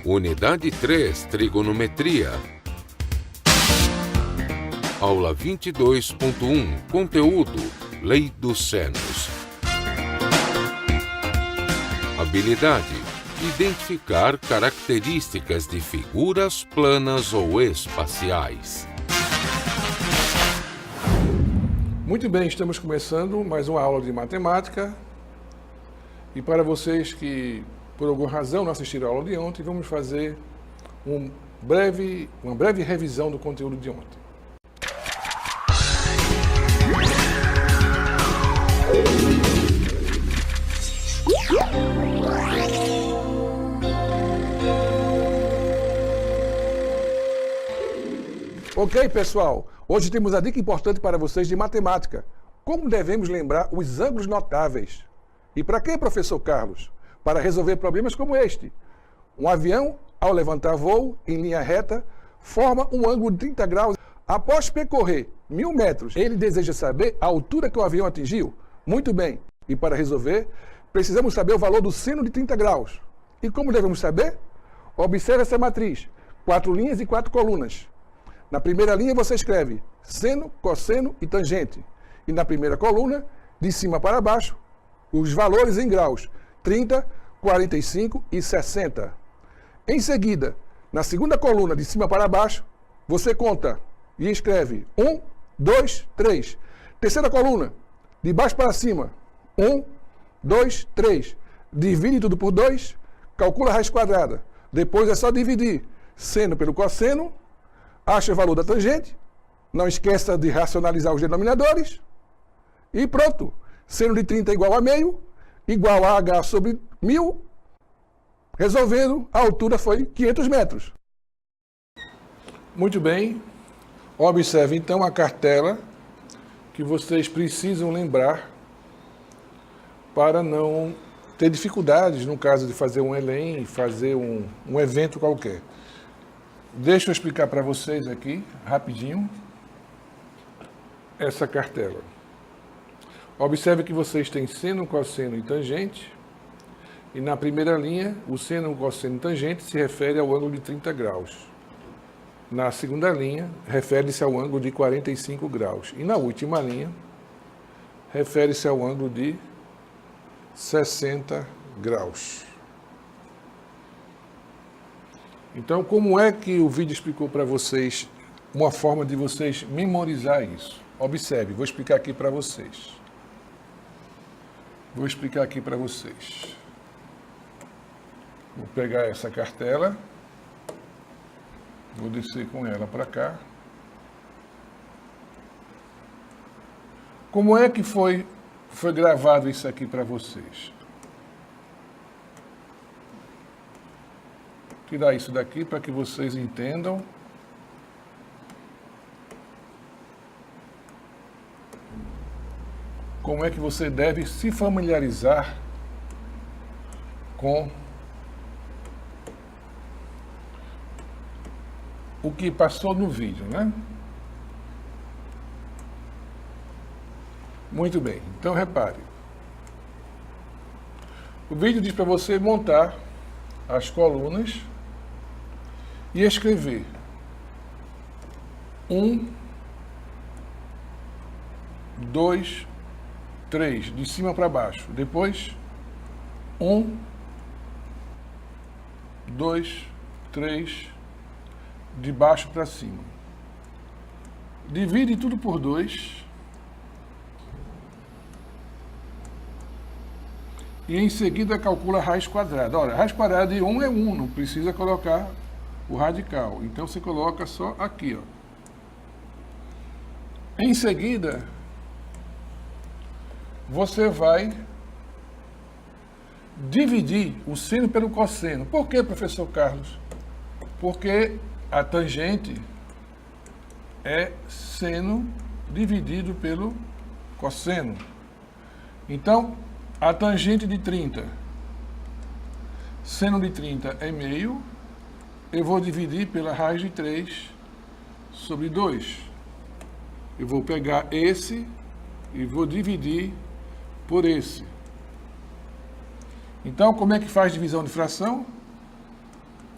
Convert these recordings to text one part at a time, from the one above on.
Unidade 3, Trigonometria. Aula 22.1, conteúdo, Lei dos Senos. Habilidade, identificar características de figuras planas ou espaciais. Muito bem, estamos começando mais uma aula de matemática. E para vocês que, por alguma razão, não assistiram a aula de ontem, vamos fazer uma breve revisão do conteúdo de ontem. Ok, pessoal? Hoje temos a dica importante para vocês de matemática. Como devemos lembrar os ângulos notáveis? E para que, professor Carlos? Para resolver problemas como este. Um avião, ao levantar voo em linha reta, forma um ângulo de 30 graus. Após percorrer 1000 metros, ele deseja saber a altura que o avião atingiu? Muito bem. E para resolver, precisamos saber o valor do seno de 30 graus. E como devemos saber? Observe essa matriz. 4 linhas e 4 colunas. Na primeira linha você escreve seno, cosseno e tangente. E na primeira coluna, de cima para baixo, os valores em graus, 30, 45 e 60. Em seguida, na segunda coluna, de cima para baixo, você conta e escreve 1, 2, 3. Terceira coluna, de baixo para cima, 1, 2, 3. Divide tudo por 2, calcula a raiz quadrada. Depois é só dividir seno pelo cosseno, acha o valor da tangente, não esqueça de racionalizar os denominadores e pronto. Seno de 30 igual a meio, igual a h sobre 1000. Resolvendo, a altura foi 500 metros. Muito bem. Observe então a cartela que vocês precisam lembrar para não ter dificuldades no caso de fazer um Enem, fazer um evento qualquer. Deixa eu explicar para vocês aqui, rapidinho, essa cartela. Observe que vocês têm seno, cosseno e tangente. E na primeira linha, o seno, cosseno e tangente se refere ao ângulo de 30 graus. Na segunda linha, refere-se ao ângulo de 45 graus. E na última linha, refere-se ao ângulo de 60 graus. Então, como é que o vídeo explicou para vocês uma forma de vocês memorizar isso? Observe, vou explicar aqui para vocês. Vou pegar essa cartela, vou descer com ela para cá. Como é que foi gravado isso aqui para vocês? Tirar isso daqui para que vocês entendam. Como é que você deve se familiarizar com o que passou no vídeo, né? Muito bem, então repare. O vídeo diz para você montar as colunas e escrever 1, 2, 3, de cima para baixo. Depois, 1, 2, 3, de baixo para cima. Divide tudo por 2. E em seguida calcula a raiz quadrada. Olha, a raiz quadrada de 1 é 1, não precisa colocar o radical. Então você coloca só aqui, ó. Em seguida, você vai dividir o seno pelo cosseno. Por que, professor Carlos? Porque a tangente é seno dividido pelo cosseno. Então, a tangente de 30, seno de 30 é meio, eu vou dividir pela raiz de 3 sobre 2. Eu vou pegar esse e vou dividir por esse. Então, como é que faz divisão de fração?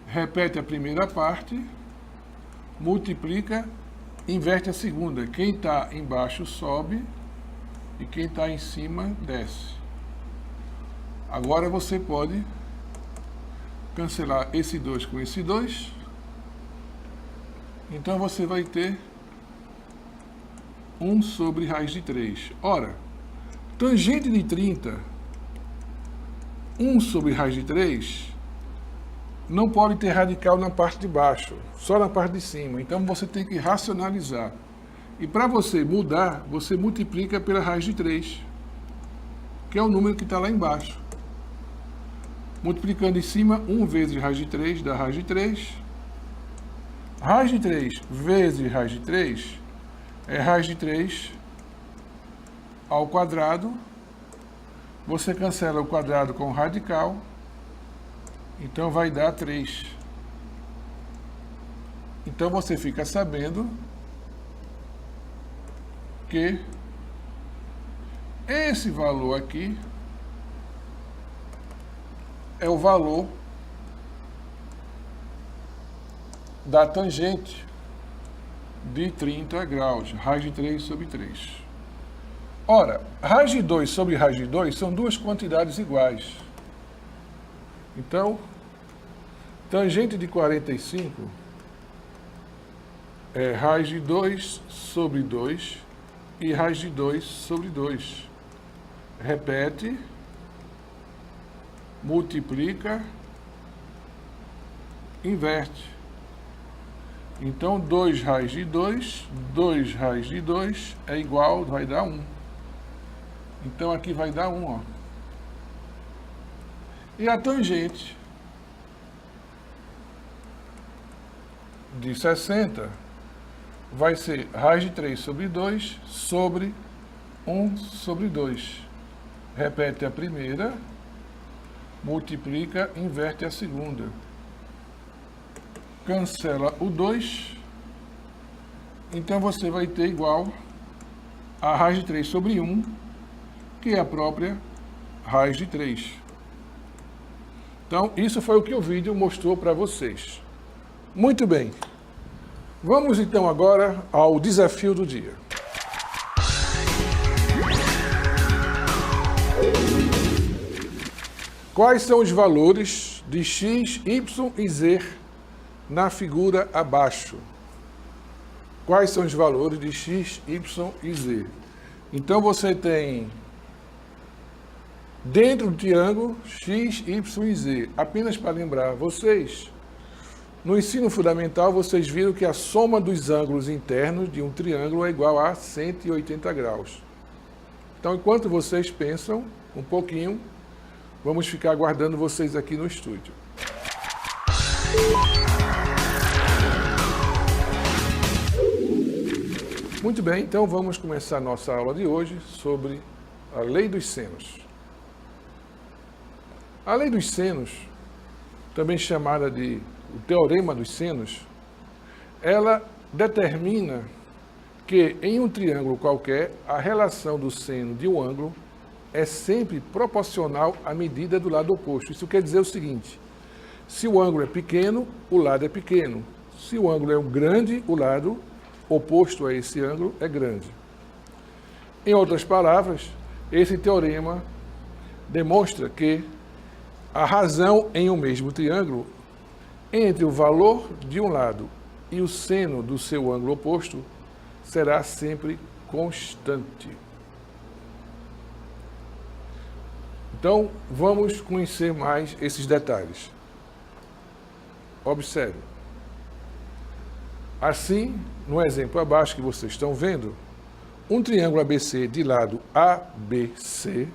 repete a primeira parte, multiplica, inverte a segunda. Quem está embaixo sobe e quem está em cima desce. Agora você pode cancelar esse 2 com esse 2. Então você vai ter 1 sobre raiz de 3. Ora, tangente de 30, 1 sobre raiz de 3, não pode ter radical na parte de baixo, só na parte de cima. Então você tem que racionalizar. E para você mudar, você multiplica pela raiz de 3, que é o número que está lá embaixo. Multiplicando em cima, 1 vezes raiz de 3 dá raiz de 3. Raiz de 3 vezes raiz de 3 é raiz de 3 ao quadrado. Você cancela o quadrado com o radical. Então vai dar 3. Então você fica sabendo que esse valor aqui é o valor da tangente de 30 graus, raiz de 3 sobre 3. Ora, raiz de 2 sobre raiz de 2 são duas quantidades iguais. Então, tangente de 45 é raiz de 2 sobre 2 e raiz de 2 sobre 2. Repete, multiplica, inverte. Então, 2 raiz de 2, 2 raiz de 2 é igual, vai dar 1. Então, aqui vai dar 1, ó. E a tangente de 60 vai ser raiz de 3 sobre 2 sobre 1 sobre 2. Repete a primeira, multiplica, inverte a segunda. Cancela o 2. Então você vai ter igual a raiz de 3 sobre 1, que é a própria raiz de 3. Então, isso foi o que o vídeo mostrou para vocês. Muito bem. Vamos então agora ao desafio do dia. Quais são os valores de x, y e z na figura abaixo? Quais são os valores de x, y e z? Então você tem dentro do triângulo x, y e z. Apenas para lembrar vocês, no ensino fundamental vocês viram que a soma dos ângulos internos de um triângulo é igual a 180 graus. Então, enquanto vocês pensam um pouquinho, vamos ficar aguardando vocês aqui no estúdio. Muito bem, então vamos começar nossa aula de hoje sobre a lei dos senos. A lei dos senos, também chamada de o teorema dos senos, ela determina que em um triângulo qualquer, a relação do seno de um ângulo é sempre proporcional à medida do lado oposto. Isso quer dizer o seguinte: se o ângulo é pequeno, o lado é pequeno. Se o ângulo é grande, o lado oposto a esse ângulo é grande. Em outras palavras, esse teorema demonstra que a razão em um mesmo triângulo entre o valor de um lado e o seno do seu ângulo oposto será sempre constante. Então, vamos conhecer mais esses detalhes. Observe. Assim, no exemplo abaixo que vocês estão vendo, um triângulo ABC de lado ABC,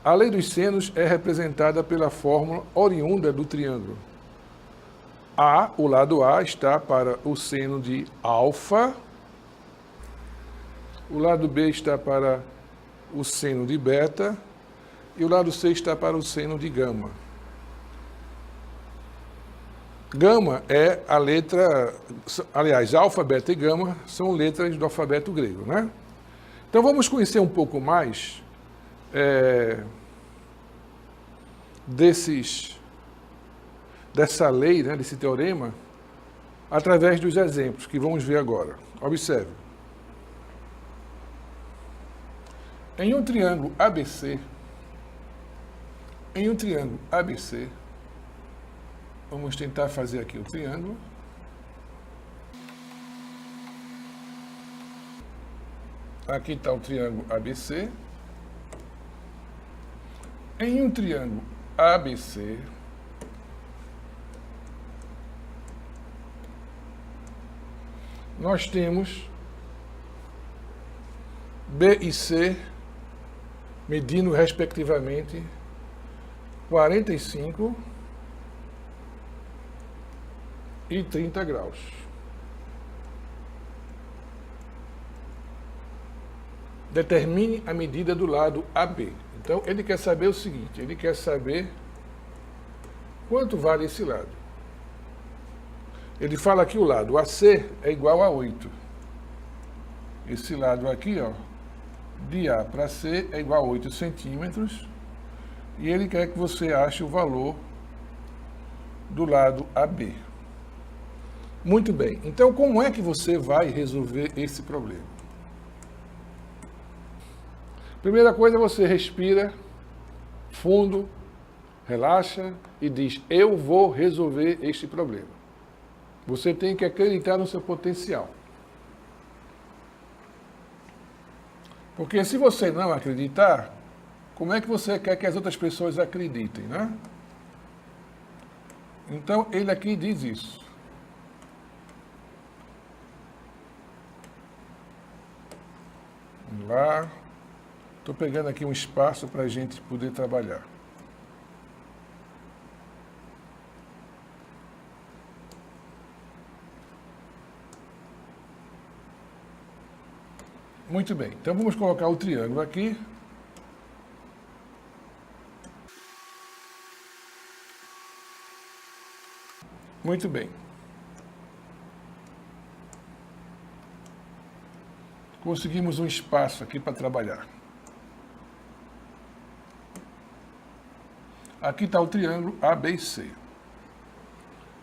a lei dos senos é representada pela fórmula oriunda do triângulo. O lado A está para o seno de alfa, o lado B está para o seno de beta e o lado C está para o seno de gama. Gama é a letra, aliás, alfa, beta e gama são letras do alfabeto grego, né? Então vamos conhecer um pouco mais dessa lei, né, desse teorema, através dos exemplos que vamos ver agora. Observe. Em um triângulo ABC, vamos tentar fazer aqui o triângulo. Aqui está o triângulo ABC. Em um triângulo ABC, nós temos B e C medindo respectivamente 45 e 30 graus. Determine a medida do lado AB. Então, ele quer saber o seguinte, ele quer saber quanto vale esse lado. Ele fala que o lado AC é igual a 8. Esse lado aqui, ó, de A para C é igual a 8 centímetros. E ele quer que você ache o valor do lado AB. Muito bem. Então, como é que você vai resolver esse problema? Primeira coisa, você respira fundo, relaxa e diz: eu vou resolver este problema. Você tem que acreditar no seu potencial. Porque se você não acreditar, como é que você quer que as outras pessoas acreditem, né? Então, ele aqui diz isso. Vamos lá. Estou pegando aqui um espaço para a gente poder trabalhar. Muito bem, então vamos colocar o triângulo aqui. Muito bem. Conseguimos um espaço aqui para trabalhar. Aqui está o triângulo ABC.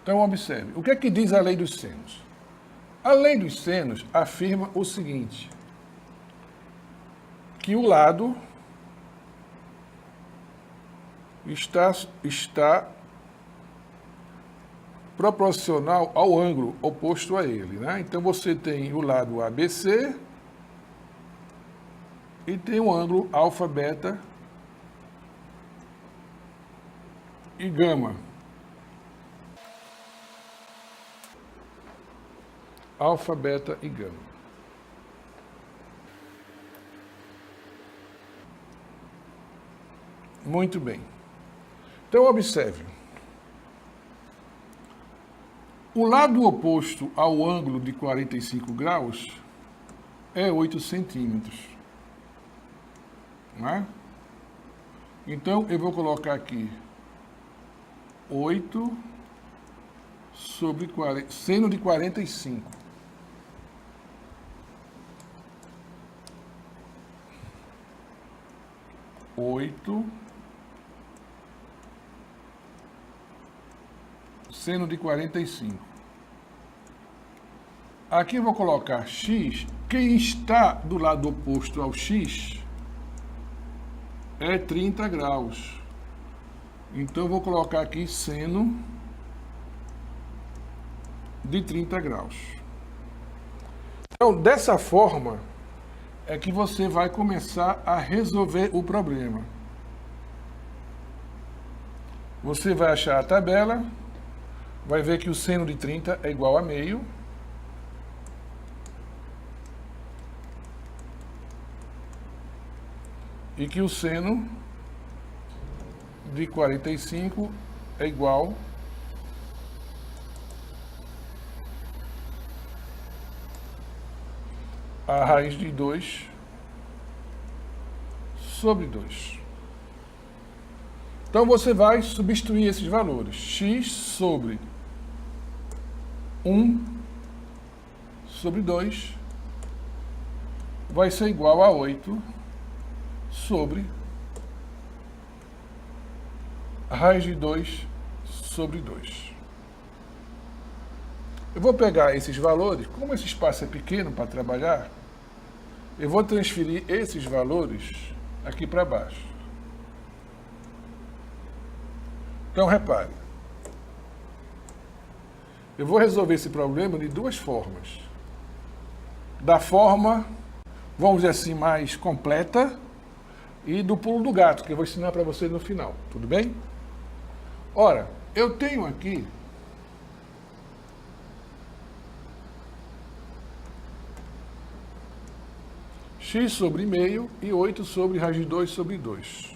Então, observe. O que é que diz a lei dos senos? A lei dos senos afirma o seguinte, que o lado está proporcional ao ângulo oposto a ele, né? Então, você tem o lado ABC e tem o ângulo alfa, beta e gama. Alfa, beta e gama. Muito bem. Então, observe. O lado oposto ao ângulo de 45 graus é 8 centímetros. Não é? Então, eu vou colocar aqui 8 sobre 40, seno de 45. Seno de 45. Aqui eu vou colocar x. Quem está do lado oposto ao x é 30 graus. Então, eu vou colocar aqui seno de 30 graus. Então, dessa forma, é que você vai começar a resolver o problema. Você vai achar a tabela, vai ver que o seno de 30 é igual a meio. E que o seno de 45 é igual a raiz de 2 sobre 2. Então, você vai substituir esses valores. X sobre 1 sobre 2 vai ser igual a 8 sobre a raiz de 2 sobre 2. Eu vou pegar esses valores, como esse espaço é pequeno para trabalhar, eu vou transferir esses valores aqui para baixo. Então, repare. Eu vou resolver esse problema de duas formas. Da forma, vamos dizer assim, mais completa e do pulo do gato, que eu vou ensinar para vocês no final. Tudo bem? Ora, eu tenho aqui x sobre meio e 8 sobre raiz de 2 sobre 2.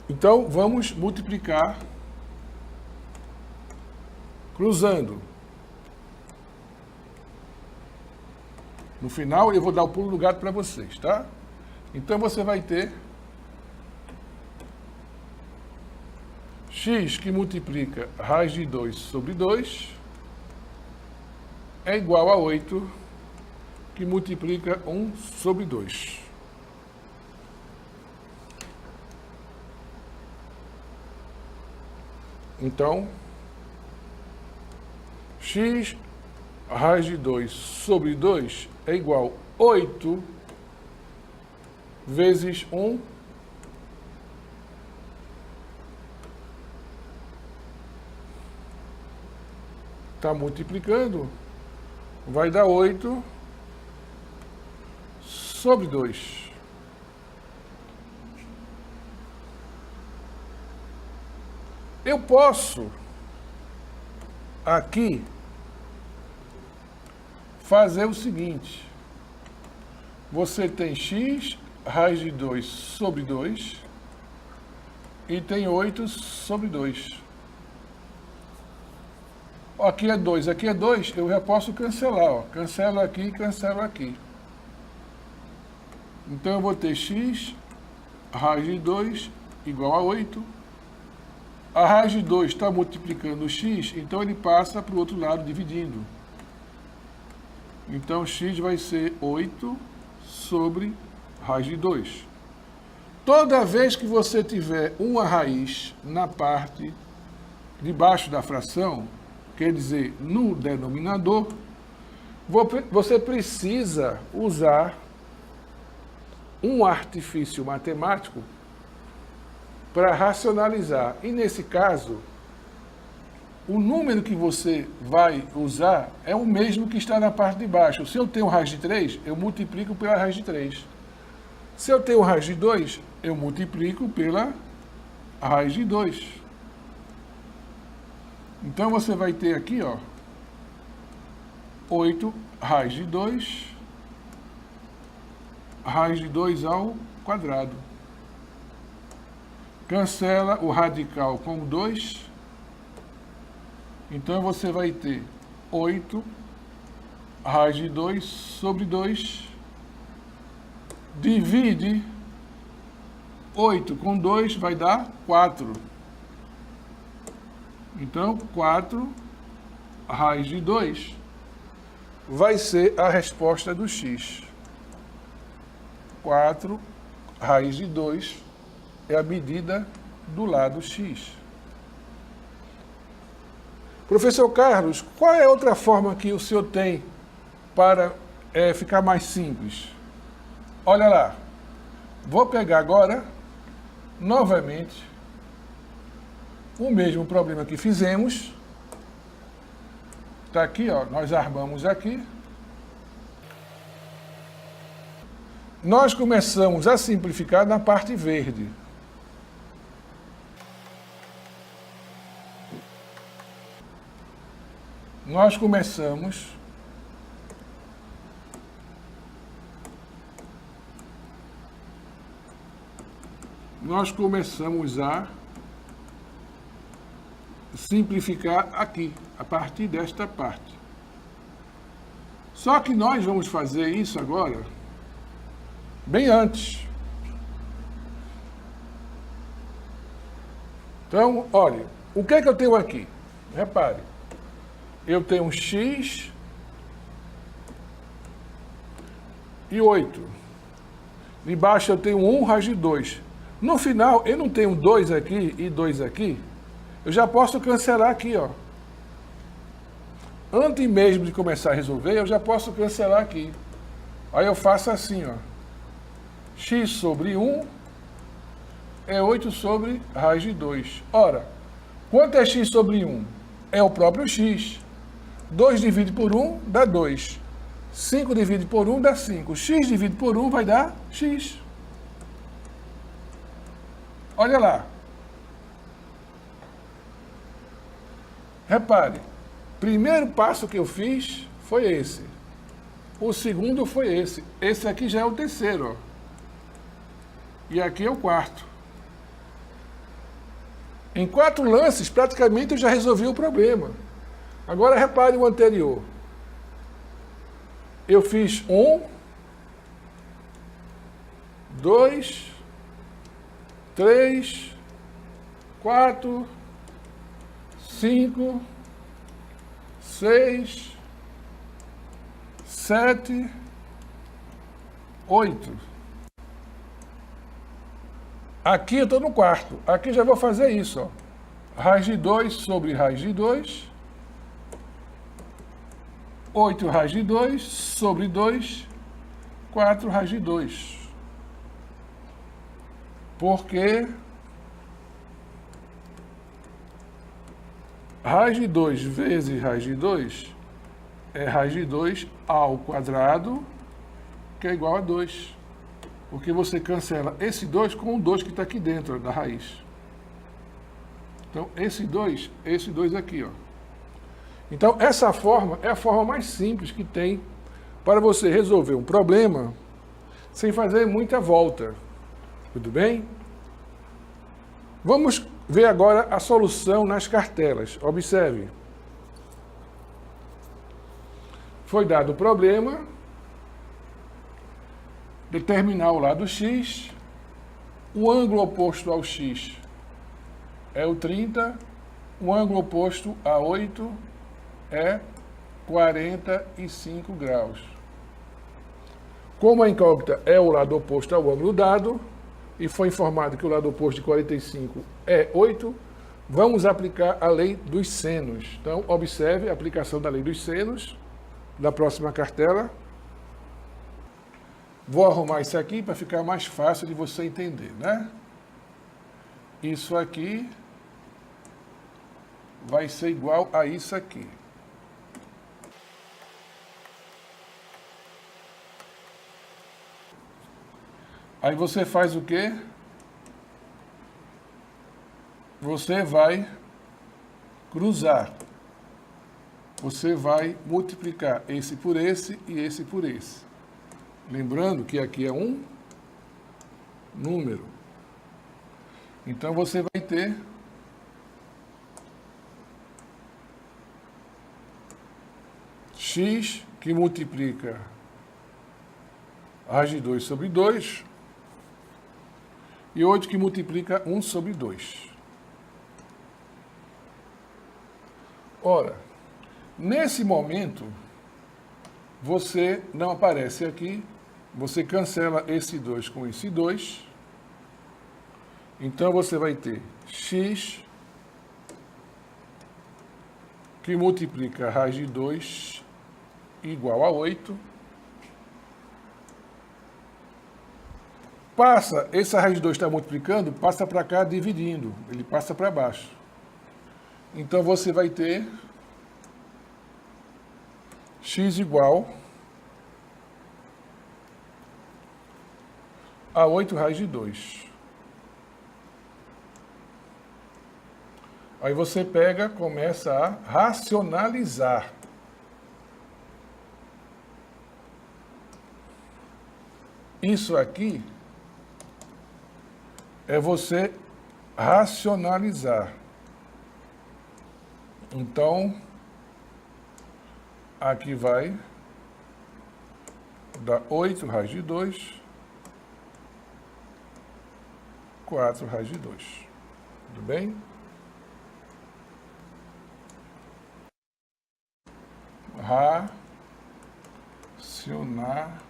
Então, vamos multiplicar cruzando. No final, eu vou dar o pulo do gato para vocês, tá? Então, você vai ter x que multiplica raiz de 2 sobre 2 é igual a 8 que multiplica 1 sobre 2. Então, x raiz de 2 sobre 2 é igual a 8 vezes 1 está multiplicando, vai dar 8 sobre 2. Eu posso aqui fazer o seguinte. Você tem x raiz de 2 sobre 2 e tem 8 sobre 2. Aqui é 2, aqui é 2, eu já posso cancelar. Ó. Cancelo aqui e cancelo aqui. Então eu vou ter x raiz de 2 igual a 8. A raiz de 2 está multiplicando o x, então ele passa para o outro lado dividindo. Então x vai ser 8 sobre raiz de 2. Toda vez que você tiver uma raiz na parte de baixo da fração, quer dizer, no denominador, você precisa usar um artifício matemático para racionalizar. E nesse caso, o número que você vai usar é o mesmo que está na parte de baixo. Se eu tenho raiz de 3, eu multiplico pela raiz de 3. Se eu tenho raiz de 2, eu multiplico pela raiz de 2. Então você vai ter aqui, ó, 8 raiz de 2, raiz de 2 ao quadrado. Cancela o radical com 2. Então você vai ter 8 raiz de 2 sobre 2. Divide 8 com 2 vai dar 4. Então, 4 raiz de 2 vai ser a resposta do x. 4 raiz de 2 é a medida do lado x. Professor Carlos, qual é a outra forma que o senhor tem para ficar mais simples? Olha lá, vou pegar agora, novamente, o mesmo problema que fizemos. Está aqui, ó, nós armamos aqui. Nós começamos a simplificar na parte verde. Nós começamos a simplificar aqui, a partir desta parte. Só que nós vamos fazer isso agora bem antes. Então, olha, o que é que eu tenho aqui? Repare, eu tenho um x e 8. Debaixo eu tenho 1 raiz de 2. No final, eu não tenho 2 aqui e 2 aqui. Eu já posso cancelar aqui, ó. Antes mesmo de começar a resolver, eu já posso cancelar aqui. Aí eu faço assim, ó. X sobre 1 é 8 sobre raiz de 2. Ora, quanto é x sobre 1? É o próprio x. 2 dividido por 1 dá 2. 5 dividido por 1 dá 5. X dividido por 1 vai dar x. Olha lá. Repare. Primeiro passo que eu fiz foi esse. O segundo foi esse. Esse aqui já é o terceiro, ó. E aqui é o quarto. Em 4 lances, praticamente eu já resolvi o problema. Agora repare o anterior. Eu fiz 1, 2, 3, 4, 5, 6, 7, 8. Aqui eu estou no quarto. Aqui já vou fazer isso, ó. Raiz de 2 sobre raiz de 2. 8 raiz de 2 sobre 2. 4 raiz de 2. Porque raiz de 2 vezes raiz de 2 é raiz de 2 ao quadrado, que é igual a 2. Porque você cancela esse 2 com o 2 que está aqui dentro da raiz. Então, esse 2 aqui, ó. Então, essa forma é a forma mais simples que tem para você resolver um problema sem fazer muita volta. Tudo bem? Vamos ver agora a solução nas cartelas. Observe. Foi dado o problema. Determinar o lado x, o ângulo oposto ao x é o 30, o ângulo oposto a 8 é 45 graus. Como a incógnita é o lado oposto ao ângulo dado, e foi informado que o lado oposto de 45 é 8, vamos aplicar a lei dos senos. Então, observe a aplicação da lei dos senos da próxima cartela. Vou arrumar isso aqui para ficar mais fácil de você entender, né? Isso aqui vai ser igual a isso aqui. Aí você faz o quê? Você vai cruzar. Você vai multiplicar esse por esse e esse por esse. Lembrando que aqui é um número. Então, você vai ter x que multiplica raiz de 2 sobre 2 e 8 que multiplica 1 sobre 2. Ora, nesse momento, você não aparece aqui. Você cancela esse 2 com esse 2. Então, você vai ter x que multiplica a raiz de 2 igual a 8. Passa, essa raiz de 2 está multiplicando, passa para cá dividindo. Ele passa para baixo. Então, você vai ter x igual a 8 raiz de 2. Aí você pega, começa a racionalizar. Isso aqui é você racionalizar. Então, aqui vai dar 8 raiz de 2, 4 raiz de 2. Tudo bem? Racionalizar.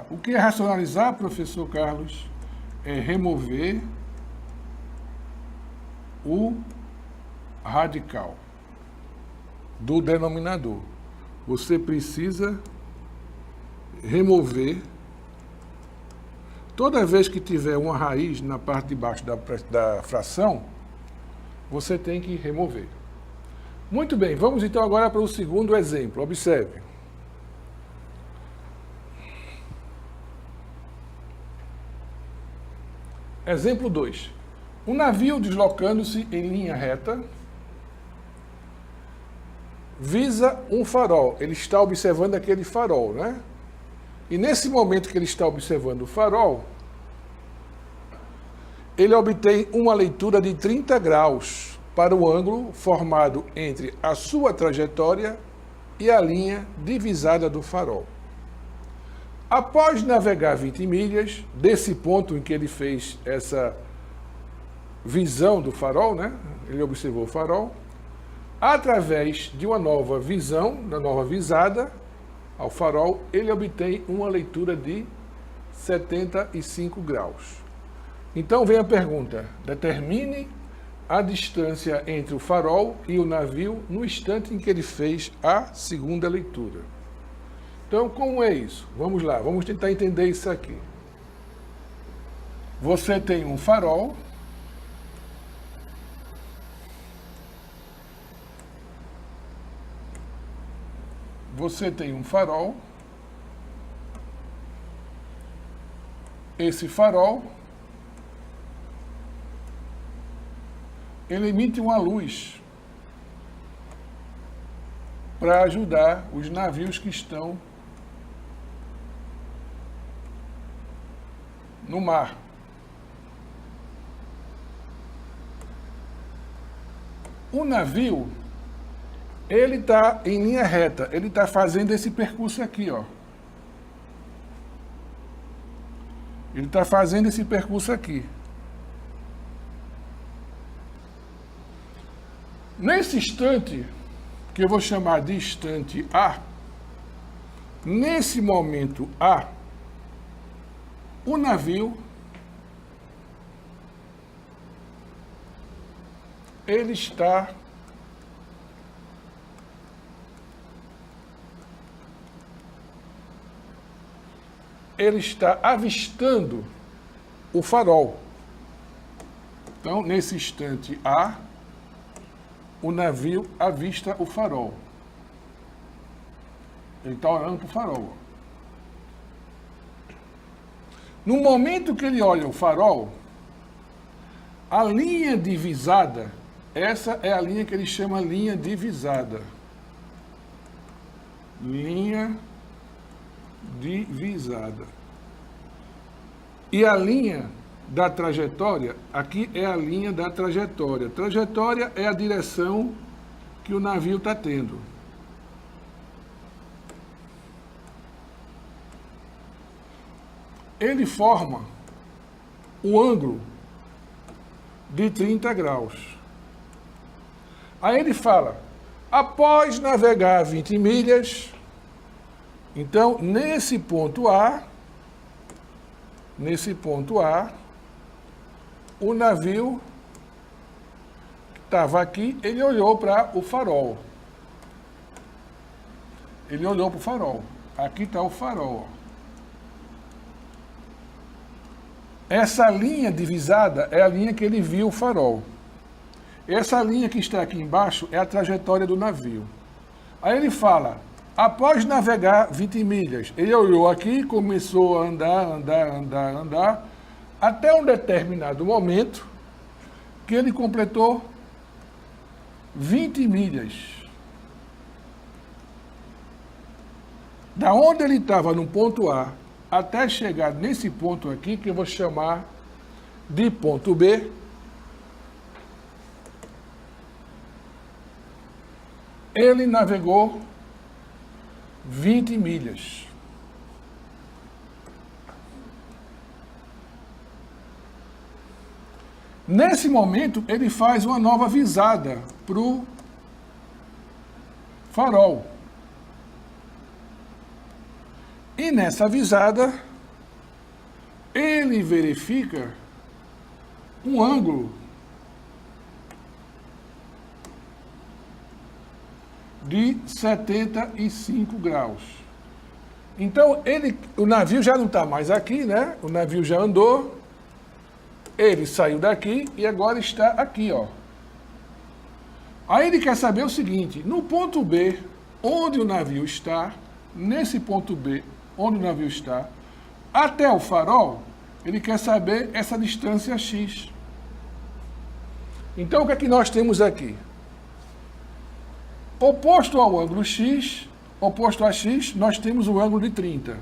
O que é racionalizar, professor Carlos? É remover o radical do denominador. Você precisa remover. Toda vez que tiver uma raiz na parte de baixo da fração, você tem que remover. Muito bem, vamos então agora para o segundo exemplo. Observe. Exemplo 2. Um navio deslocando-se em linha reta visa um farol. Ele está observando aquele farol, né? E nesse momento que ele está observando o farol, ele obtém uma leitura de 30 graus para o ângulo formado entre a sua trajetória e a linha divisada do farol. Após navegar 20 milhas, desse ponto em que ele fez essa visão do farol, né? Ele observou o farol, através de uma nova visão, da nova visada ao farol, ele obtém uma leitura de 75 graus. Então vem a pergunta: determine a distância entre o farol e o navio no instante em que ele fez a segunda leitura. Então, como é isso? Vamos lá, vamos tentar entender isso aqui. Você tem um farol. Você tem um farol. Esse farol, ele emite uma luz para ajudar os navios que estão no mar. O navio, ele está em linha reta, ele está fazendo esse percurso aqui, ó. Ele está fazendo esse percurso aqui. Nesse instante, que eu vou chamar de instante A, nesse momento A, o navio, ele está avistando o farol. Então, nesse instante A, o navio avista o farol. Ele está olhando para o farol. No momento que ele olha o farol, a linha divisada, essa é a linha que ele chama linha divisada. Linha divisada. E a linha da trajetória, aqui é a linha da trajetória. Trajetória é a direção que o navio está tendo. Ele forma o ângulo de 30 graus. Aí ele fala, após navegar 20 milhas, então nesse ponto A, o navio que estava aqui, ele olhou para o farol. Ele olhou para o farol. Aqui está o farol, ó. Essa linha divisada é a linha que ele viu o farol. Essa linha que está aqui embaixo é a trajetória do navio. Aí ele fala, após navegar 20 milhas, ele olhou aqui, começou a andar, até um determinado momento que ele completou 20 milhas. Da onde ele estava no ponto A, até chegar nesse ponto aqui, que eu vou chamar de ponto B, ele navegou 20 milhas. Nesse momento, ele faz uma nova visada para o farol. E nessa visada, ele verifica um ângulo de 75 graus. Então, o navio já não está mais aqui, né? O navio já andou, ele saiu daqui e agora está aqui, ó. Aí ele quer saber o seguinte, no ponto B, onde o navio está, nesse ponto B, onde o navio está, até o farol, ele quer saber essa distância x. Então, o que é que nós temos aqui? Oposto ao ângulo x, oposto a x, nós temos o ângulo de 30.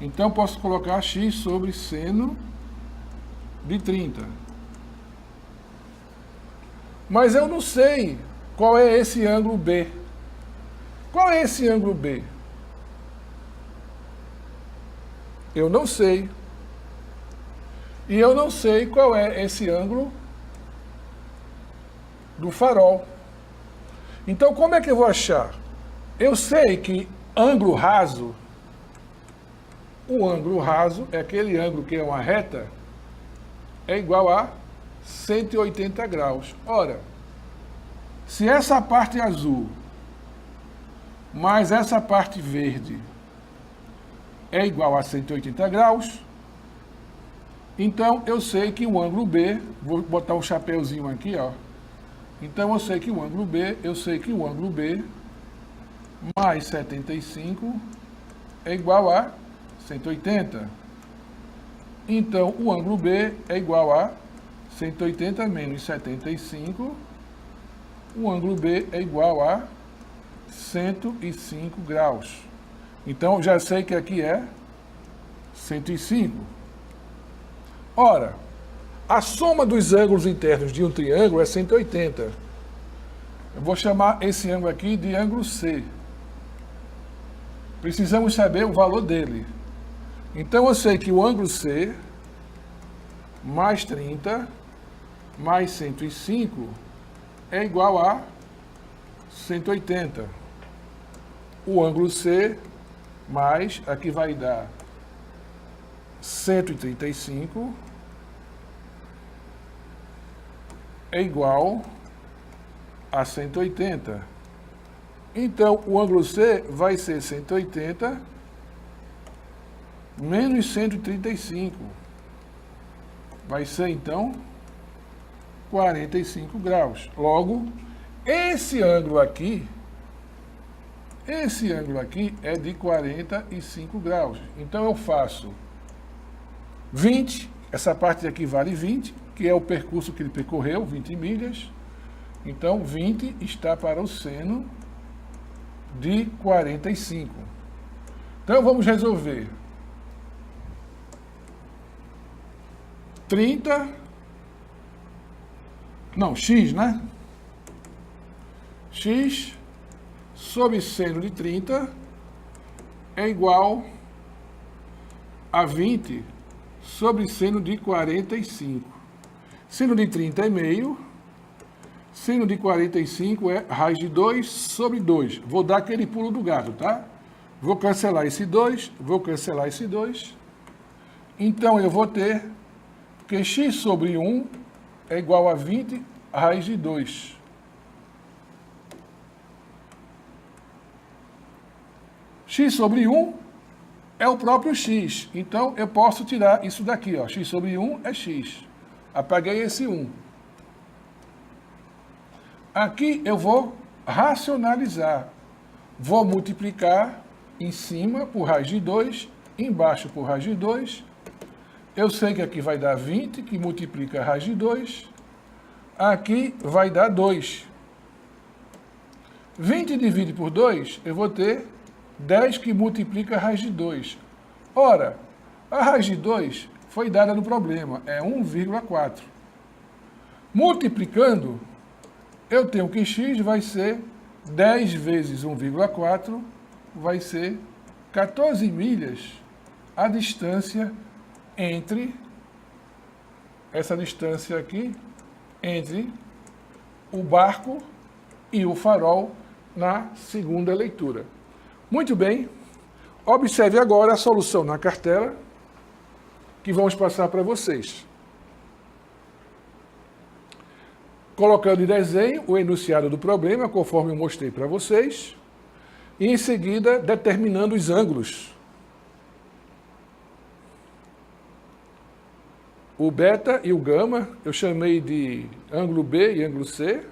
Então, posso colocar x sobre seno de 30. Mas eu não sei qual é esse ângulo B. Qual é esse ângulo B? Eu não sei. E eu não sei qual é esse ângulo do farol. Então, como é que eu vou achar? Eu sei que ângulo raso, o ângulo raso é aquele ângulo que é uma reta, é igual a 180 graus. Ora, se essa parte azul mais essa parte verde é igual a 180 graus, então eu sei que o ângulo B, vou botar um chapéuzinho aqui, ó. Então eu sei que o ângulo B mais 75 é igual a 180. Então o ângulo B é igual a 180 menos 75. O ângulo B é igual a 105 graus. Então já sei que aqui é 105. Ora, a soma dos ângulos internos de um triângulo é 180. Eu vou chamar esse ângulo aqui de ângulo C. Precisamos saber o valor dele. Então eu sei que o ângulo C mais 30 mais 105 é igual a 180. O ângulo C mais, aqui vai dar 135, é igual a 180. Então, o ângulo C vai ser 180 menos 135. Vai ser, então, 45 graus. Logo, esse ângulo aqui é de 45 graus. Então, eu faço 20, essa parte aqui vale 20, que é o percurso que ele percorreu, 20 milhas. Então, 20 está para o seno de 45. Então, vamos resolver. 30, não, x, né? X sobre seno de 30 é igual a 20 sobre seno de 45. Seno de 30 é meio, seno de 45 é raiz de 2 sobre 2. Vou dar aquele pulo do gato, tá? Vou cancelar esse 2, vou cancelar esse 2. Então, eu vou ter que x sobre 1 é igual a 20 raiz de 2. X sobre 1 é o próprio x. Então, eu posso tirar isso daqui, ó. X sobre 1 é x. Apaguei esse 1. Aqui eu vou racionalizar. Vou multiplicar em cima por raiz de 2, embaixo por raiz de 2. Eu sei que aqui vai dar 20, que multiplica a raiz de 2. Aqui vai dar 2. 20 divide por 2, eu vou ter 10 que multiplica a raiz de 2. Ora, a raiz de 2 foi dada no problema, é 1,4. Multiplicando, eu tenho que x vai ser 10 vezes 1,4, vai ser 14 milhas a distância entre, essa distância aqui, entre o barco e o farol na segunda leitura. Muito bem, observe agora a solução na cartela que vamos passar para vocês. colocando em desenho o enunciado do problema, conforme eu mostrei para vocês, e em seguida determinando os ângulos. O beta e o gama, eu chamei de ângulo B e ângulo C.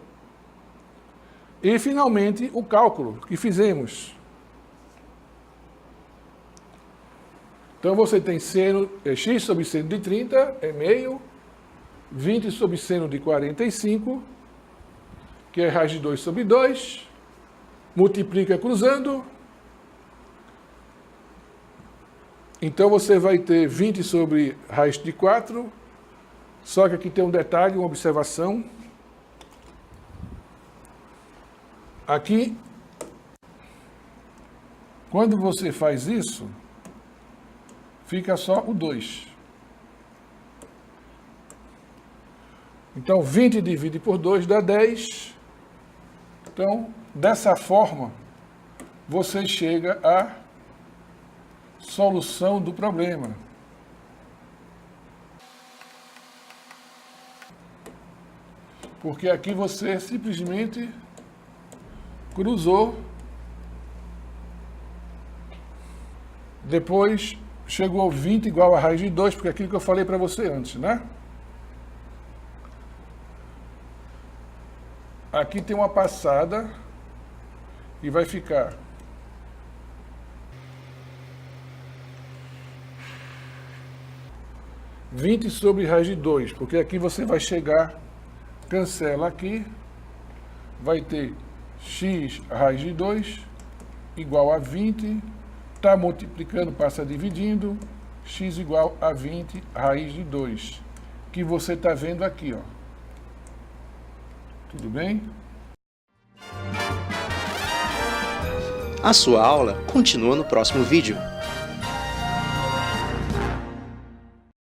E, finalmente, o cálculo que fizemos. Então, você tem seno, x sobre seno de 30 é meio, 20 sobre seno de 45, que é raiz de 2 sobre 2, multiplica cruzando. Então, você vai ter 20 sobre raiz de 4, só que aqui tem um detalhe, uma observação. Aqui, quando você faz isso, fica só o 2. Então, 20 divide por 2 dá 10. Então, dessa forma, você chega à solução do problema. Porque aqui você simplesmente cruzou, depois chegou 20 igual a raiz de 2, porque é aquilo que eu falei para você antes, né? Aqui tem uma passada e vai ficar (20 sobre raiz de 2), porque aqui você vai chegar, cancela aqui, vai ter x raiz de 2 igual a 20, está multiplicando, passa dividindo, x igual a 20 raiz de 2, que você está vendo aqui, ó. Tudo bem? A sua aula continua no próximo vídeo.